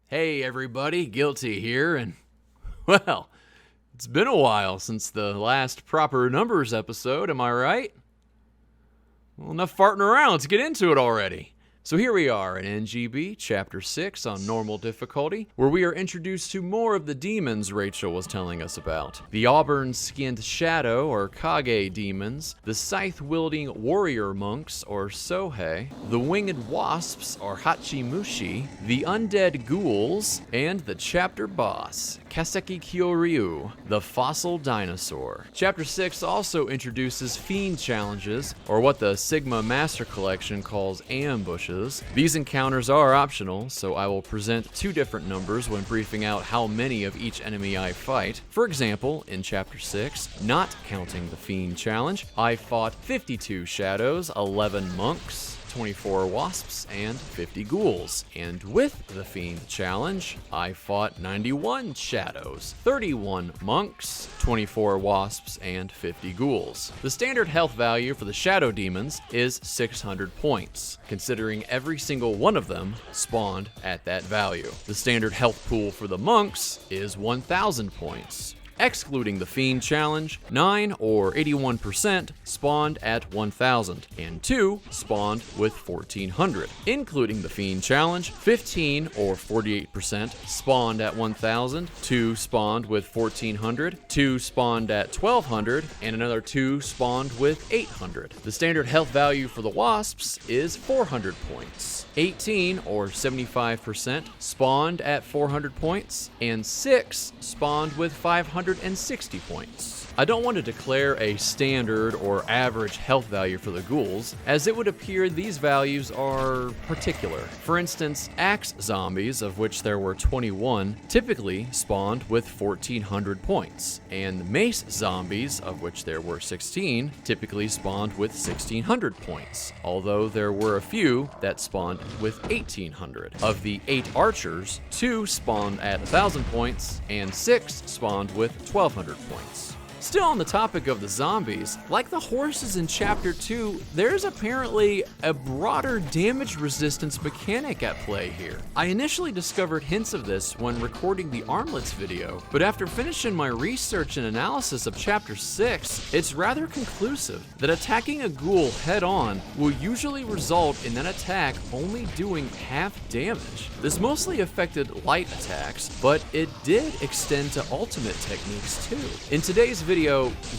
Hey everybody, Guilty here, and well, it's been a while since the last proper numbers episode, am I right? Well, enough farting around, let's get into it already. So here we are in NGB Chapter 6 on normal difficulty, where we are introduced to more of the demons Rachel was telling us about. The auburn-skinned shadow, or Kage demons, the scythe-wielding warrior monks, or Sohei, the winged wasps, or Hachi Mushi, the undead Ghuuls, and the chapter boss, Kaseki Kyōryū, the Fossil Dinosaur. Chapter 6 also introduces fiend challenges, or what the Sigma Master Collection calls ambushes. These encounters are optional, so I will present two different numbers when briefing out how many of each enemy I fight. For example, in Chapter 6, not counting the Fiend Challenge, I fought 52 Shadows, 11 Monks, 24 Wasps, and 50 Ghouls. And with the Fiend Challenge, I fought 91 Shadows, 31 Monks, 24 Wasps, and 50 Ghouls. The standard health value for the Shadow Demons is 600 points, considering every single one of them spawned at that value. The standard health pool for the Monks is 1,000 points. Excluding the Fiend Challenge, 9 or 81% spawned at 1,000, and 2 spawned with 1,400. Including the Fiend Challenge, 15 or 48% spawned at 1,000, 2 spawned with 1,400, 2 spawned at 1,200, and another 2 spawned with 800. The standard health value for the Wasps is 400 points. 18 or 75% spawned at 400 points, and 6 spawned with 560 points. I don't want to declare a standard or average health value for the Ghouls, as it would appear these values are particular. For instance, axe zombies, of which there were 21, typically spawned with 1,400 points, and mace zombies, of which there were 16, typically spawned with 1,600 points, although there were a few that spawned with 1,800. Of the 8 archers, 2 spawned at 1,000 points, and 6 spawned with 1,200 points. Still on the topic of the zombies, like the horses in Chapter 2, there's apparently a broader damage resistance mechanic at play here. I initially discovered hints of this when recording the armlets video, but after finishing my research and analysis of Chapter 6, it's rather conclusive that attacking a ghoul head-on will usually result in that attack only doing half damage. This mostly affected light attacks, but it did extend to ultimate techniques too. In today's video,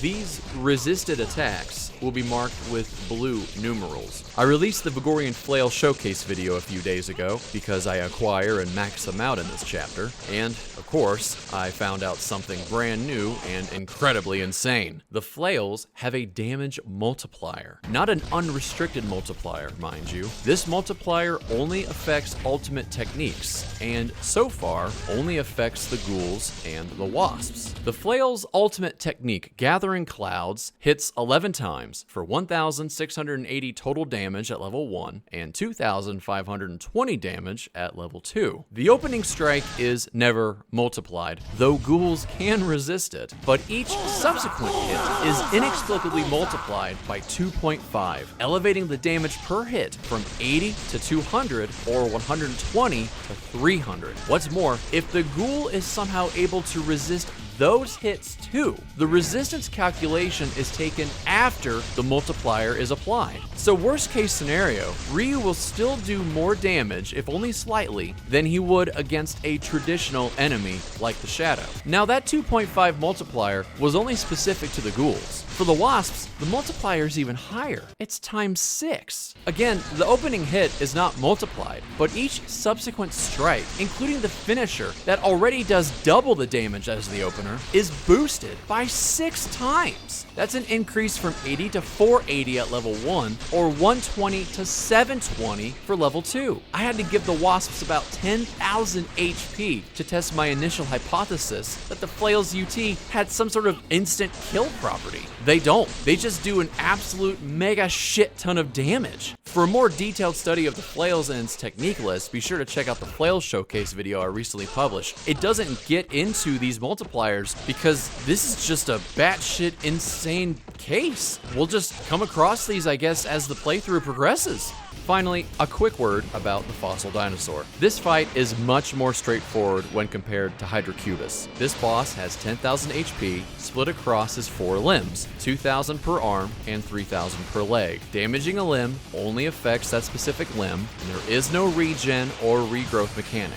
these resisted attacks will be marked with blue numerals. I released the Vigorian Flail Showcase video a few days ago because I acquire and max them out in this chapter, and of course, I found out something brand new and incredibly insane. The flails have a damage multiplier, not an unrestricted multiplier, mind you. This multiplier only affects ultimate techniques, and so far, only affects the Ghouls and the Wasps. The flail's ultimate technique, Gathering Clouds, hits 11 times for 1,680 total damage at level 1 and 2,520 damage at level 2. The opening strike is never multiplied, though Ghouls can resist it, but each subsequent hit is inexplicably multiplied by 2.5, elevating the damage per hit from 80 to 200 or 120 to 300. What's more, if the Ghoul is somehow able to resist those hits too, the resistance calculation is taken after the multiplier is applied. So worst case scenario, Ryu will still do more damage, if only slightly, than he would against a traditional enemy like the Shadow. Now that 2.5 multiplier was only specific to the Ghouls. For the Wasps, the multiplier is even higher. It's times 6. Again, the opening hit is not multiplied, but each subsequent strike, including the finisher that already does double the damage as the opener, is boosted by 6 times. That's an increase from 80 to 480 at level 1, or 120 to 720 for level 2. I had to give the Wasps about 10,000 HP to test my initial hypothesis that the Flail's UT had some sort of instant kill property. They don't. They just do an absolute mega shit ton of damage. For a more detailed study of the flails and its technique list, be sure to check out the Flail Showcase video I recently published. It doesn't get into these multipliers because this is just a batshit insane case. We'll just come across these, I guess, as the playthrough progresses. Finally, a quick word about the Fossil Dinosaur. This fight is much more straightforward when compared to Hydrocubus. This boss has 10,000 HP split across his 4 limbs, 2,000 per arm and 3,000 per leg. Damaging a limb only affects that specific limb, and there is no regen or regrowth mechanic.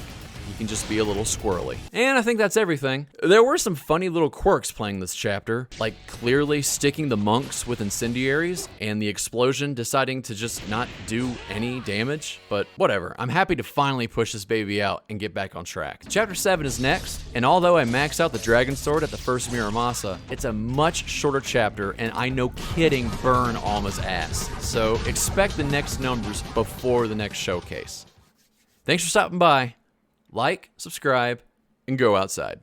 You can just be a little squirrely. And I think that's everything. There were some funny little quirks playing this chapter, like clearly sticking the monks with incendiaries and the explosion deciding to just not do any damage, but whatever. I'm happy to finally push this baby out and get back on track. Chapter 7 is next, and although I maxed out the dragon sword at the first Muramasa, it's a much shorter chapter and I no kidding burn Alma's ass. So expect the next numbers before the next showcase. Thanks for stopping by. Like, subscribe, and go outside.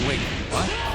Wait, what?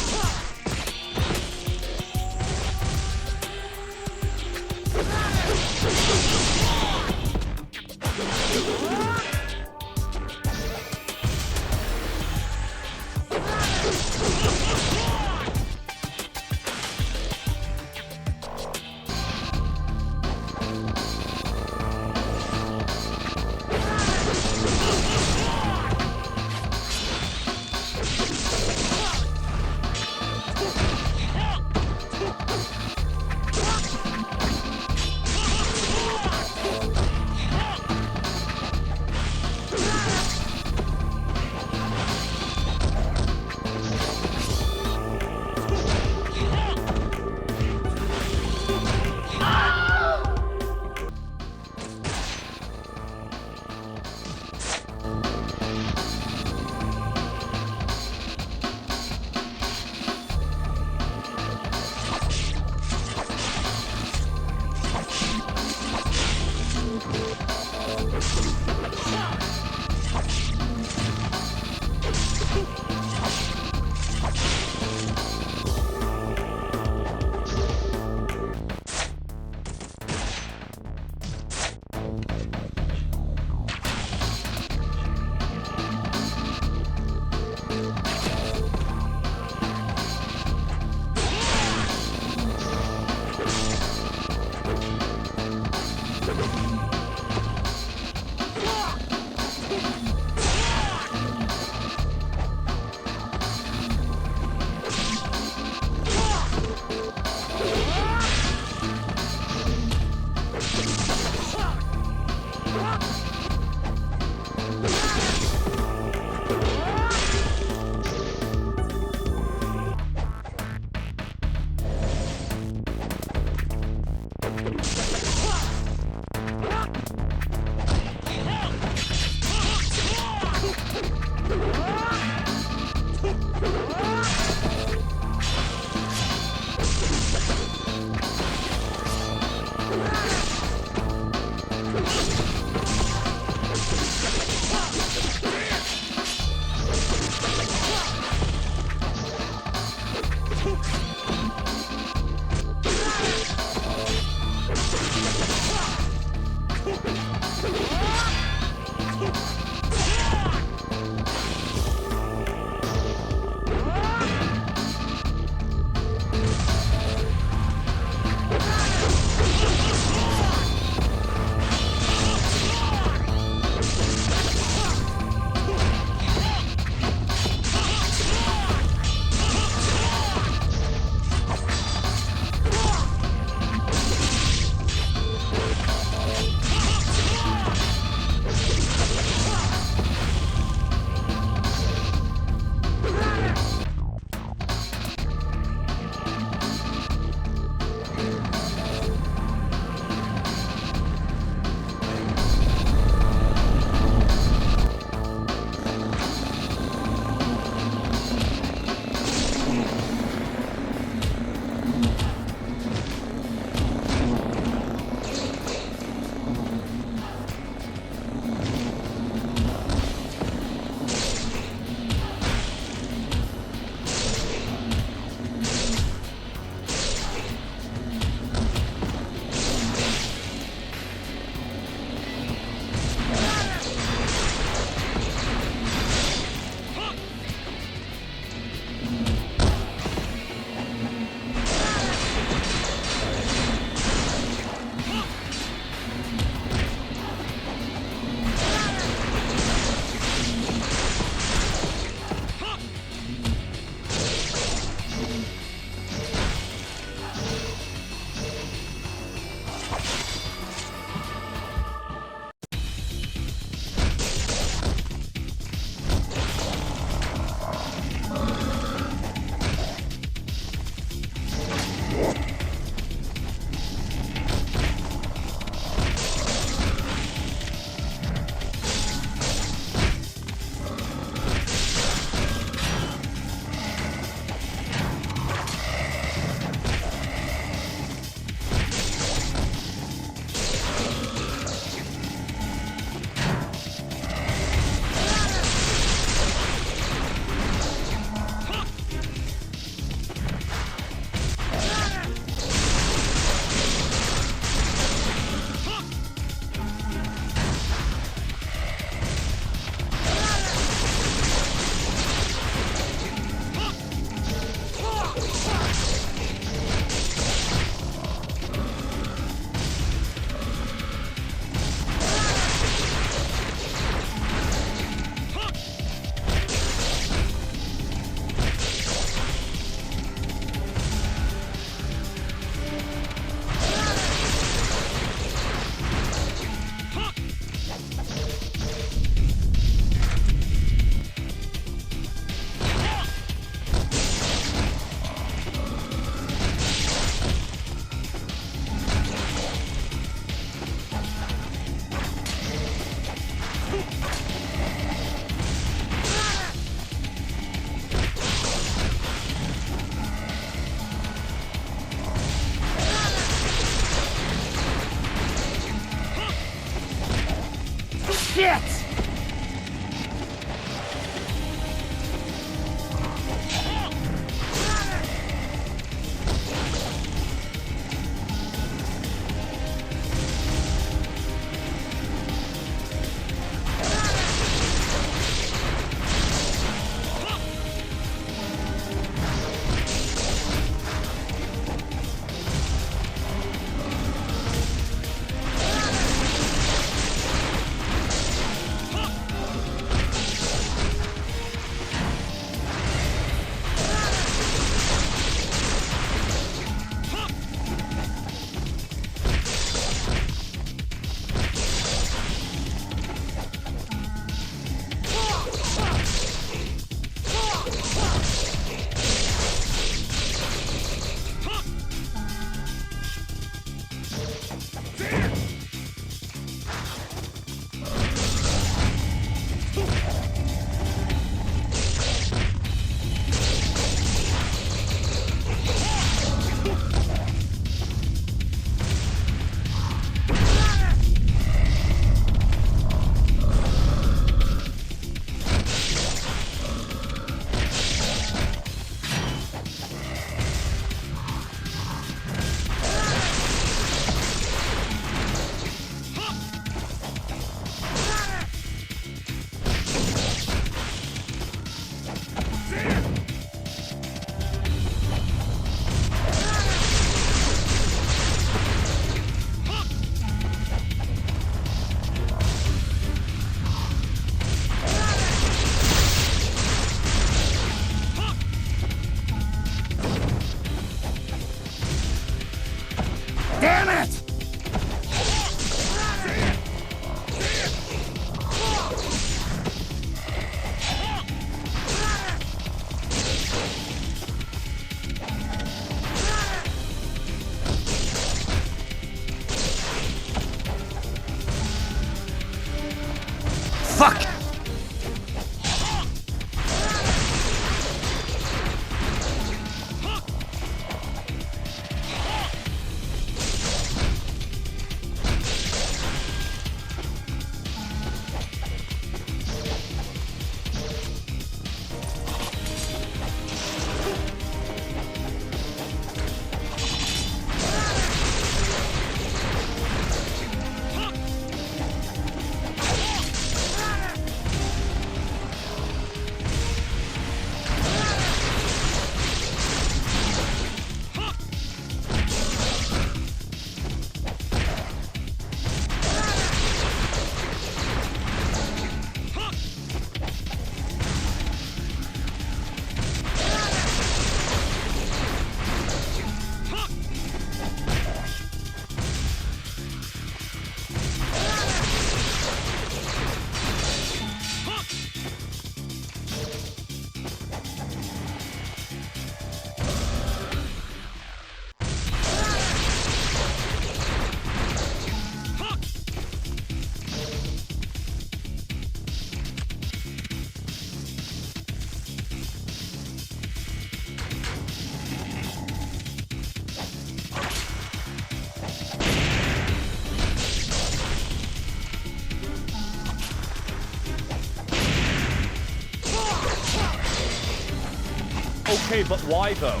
Okay, but why though?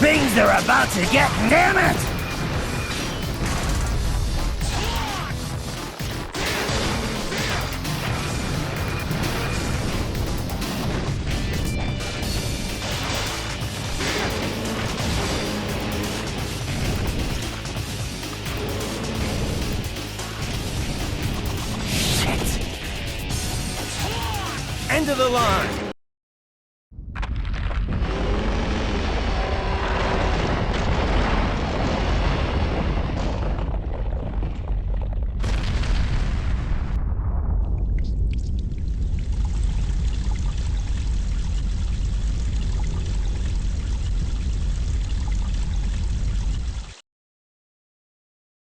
Things are about to get, damn it! Shit! End of the line!